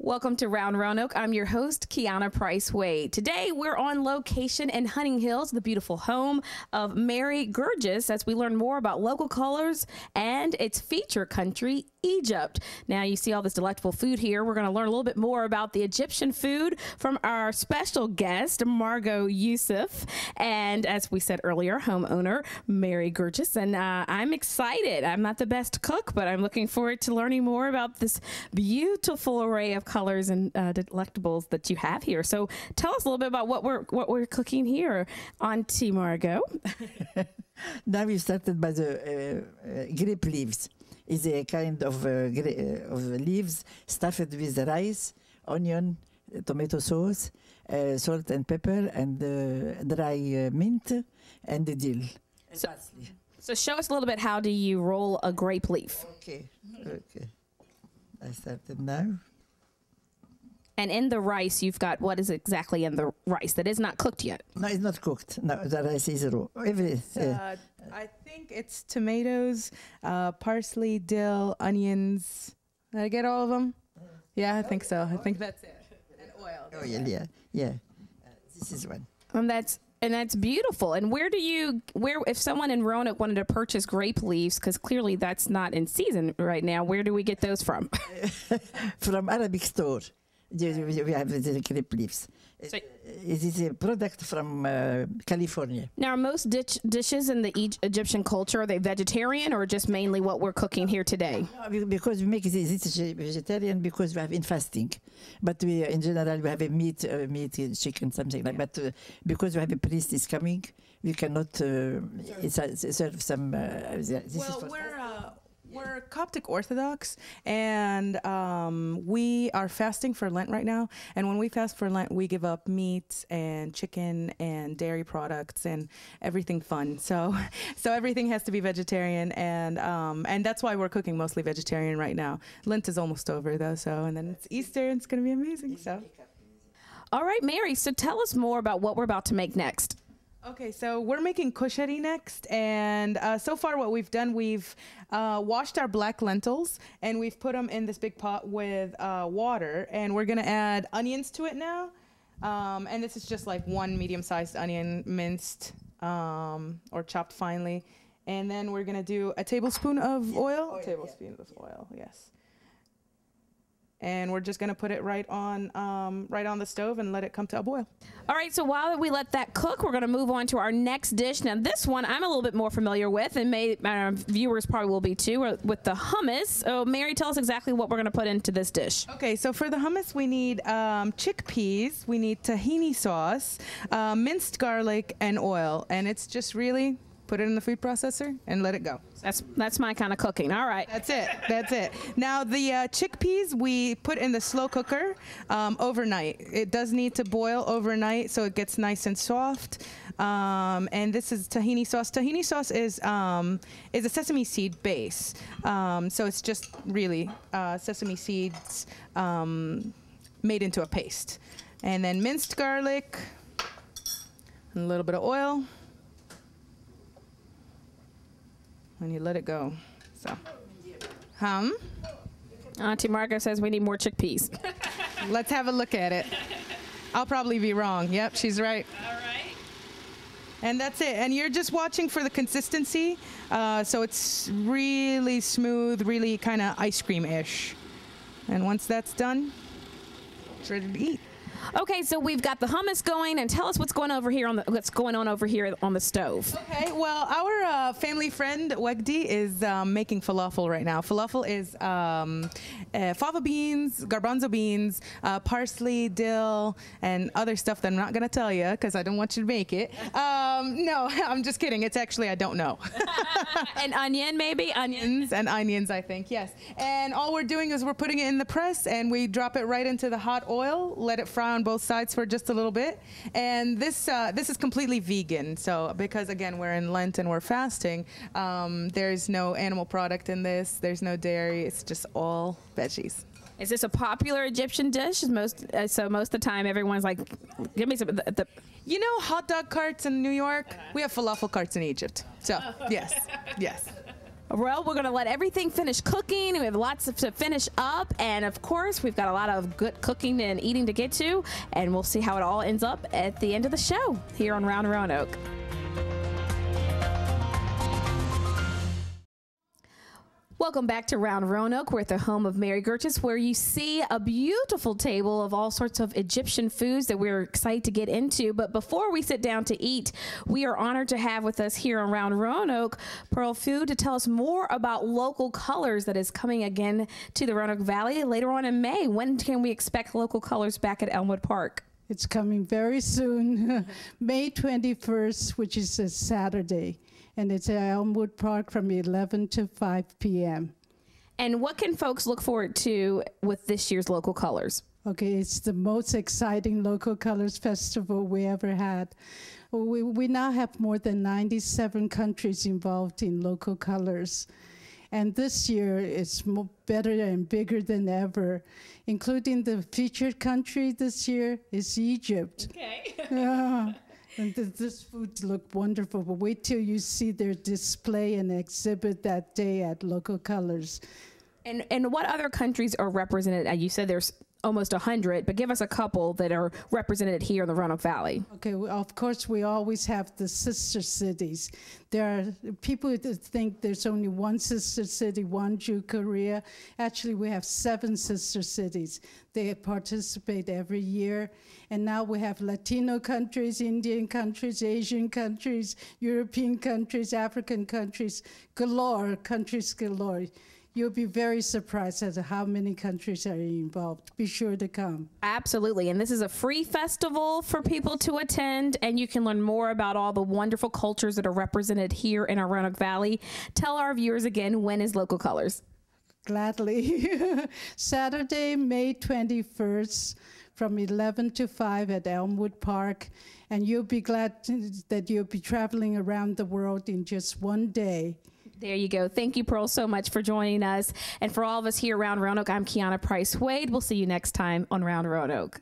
Welcome to Round Roanoke. I'm your host, Kiana Price Wade. Today, we're on location in Hunting Hills, the beautiful home of Mary Gurgis, as we learn more about local colors and its feature country, Egypt. Now, you see all this delectable food here. We're going to learn a little bit more about the Egyptian food from our special guest, Margot Yusuf, and as we said earlier, homeowner Mary Gurgis. And I'm excited. I'm not the best cook, but I'm looking forward to learning more about this beautiful array of colors and delectables that you have here. So tell us a little bit about what we're cooking here, Auntie Margot. Now we started by the grape leaves. It's a kind of leaves stuffed with rice, onion, tomato sauce, salt and pepper, and dry mint and dill. So show us a little bit, how do you roll a grape leaf? Okay. I started now. And in the rice, you've got, what is exactly in the rice that is not cooked yet? No, it's not cooked. No, the rice is raw. I think it's tomatoes, parsley, dill, onions. Did I get all of them? Yeah, I think so. I think that's it. And oil. Oil, yeah. This is one. And that's beautiful. And where if someone in Roanoke wanted to purchase grape leaves, because clearly that's not in season right now, where do we get those from? From Arabic store. We have the grape leaves. So, it is a product from California. Now, are most dishes in the Egyptian culture, are they vegetarian or just mainly what we're cooking here today? No, because we make this vegetarian because we have in fasting. But we, in general, we have a meat, chicken, something like that. But because we have a priest is coming, we cannot serve some. We're Coptic Orthodox, and we are fasting for Lent right now. And when we fast for Lent, we give up meat and chicken and dairy products and everything fun. So everything has to be vegetarian, and that's why we're cooking mostly vegetarian right now. Lent is almost over though, and then it's Easter, and it's going to be amazing. So, all right, Mary. So tell us more about what we're about to make next. Okay, so we're making kushari next, and so far what we've done, we've washed our black lentils, and we've put them in this big pot with water, and we're gonna add onions to it now, and this is just like one medium-sized onion, minced or chopped finely, and then we're gonna do a tablespoon of oil. A tablespoon of oil, yes. And we're just gonna put it right on the stove and let it come to a boil. All right, so while we let that cook, we're gonna move on to our next dish. Now this one I'm a little bit more familiar with, and our viewers probably will be too, with the hummus. So Mary, tell us exactly what we're gonna put into this dish. Okay, so for the hummus we need chickpeas, we need tahini sauce, minced garlic, and oil. And it's just really put it in the food processor and let it go. That's my kind of cooking. All right. That's it. Now the chickpeas we put in the slow cooker overnight. It does need to boil overnight so it gets nice and soft. And this is tahini sauce. Tahini sauce is a sesame seed base. So it's just really sesame seeds made into a paste. And then minced garlic, and a little bit of oil. And you let it go. So, Auntie Margot says we need more chickpeas. Let's have a look at it. I'll probably be wrong. Yep, she's right. All right. And that's it. And you're just watching for the consistency. So it's really smooth, really kind of ice cream-ish. And once that's done, it's ready to eat. Okay, so we've got the hummus going, and tell us what's going on over here on the stove. Okay, well, our family friend Wegdi is making falafel right now. Falafel is fava beans, garbanzo beans, parsley, dill, and other stuff that I'm not gonna tell you because I don't want you to make it. No, I'm just kidding. It's actually I don't know. And onion, maybe onions. And onions, I think, yes. And all we're doing is we're putting it in the press, and we drop it right into the hot oil, let it fry on both sides for just a little bit. And this is completely vegan. So because again, we're in Lent and we're fasting, there's no animal product in this. There's no dairy. It's just all veggies. Is this a popular Egyptian dish? So most of the time, everyone's like, "Give me some." You know, hot dog carts in New York. We have falafel carts in Egypt. So yes. Well, we're going to let everything finish cooking. We have lots to finish up. And of course, we've got a lot of good cooking and eating to get to. And we'll see how it all ends up at the end of the show here on Round Roanoke. Welcome back to Round Roanoke. We're at the home of Mary Gerges, where you see a beautiful table of all sorts of Egyptian foods that we're excited to get into. But before we sit down to eat, we are honored to have with us here on Round Roanoke Pearl Fu to tell us more about Local Colors that is coming again to the Roanoke Valley later on in May. When can we expect Local Colors back at Elmwood Park? It's coming very soon, May 21st, which is a Saturday. And it's at Elmwood Park from 11 to 5 p.m. And what can folks look forward to with this year's Local Colors? Okay, it's the most exciting Local Colors Festival we ever had. We now have more than 97 countries involved in Local Colors. And this year it's better and bigger than ever, including the featured country this year is Egypt. Okay. And this food looked wonderful, but wait till you see their display and exhibit that day at Local Colors. And what other countries are represented? You said there's almost 100, but give us a couple that are represented here in the Roanoke Valley. Okay, well, of course, we always have the sister cities. There are people that think there's only one sister city, Wonju, Korea. Actually, we have 7 sister cities. They participate every year. And now we have Latino countries, Indian countries, Asian countries, European countries, African countries, countries galore. You'll be very surprised at how many countries are involved. Be sure to come. Absolutely. And this is a free festival for people to attend, and you can learn more about all the wonderful cultures that are represented here in our Roanoke Valley. Tell our viewers again, when is Local Colors? Gladly. Saturday, May 21st from 11 to 5 at Elmwood Park. And you'll be glad that you'll be traveling around the world in just one day. There you go. Thank you, Pearl, so much for joining us. And for all of us here around Roanoke, I'm Kiana Price Wade. We'll see you next time on Round Roanoke.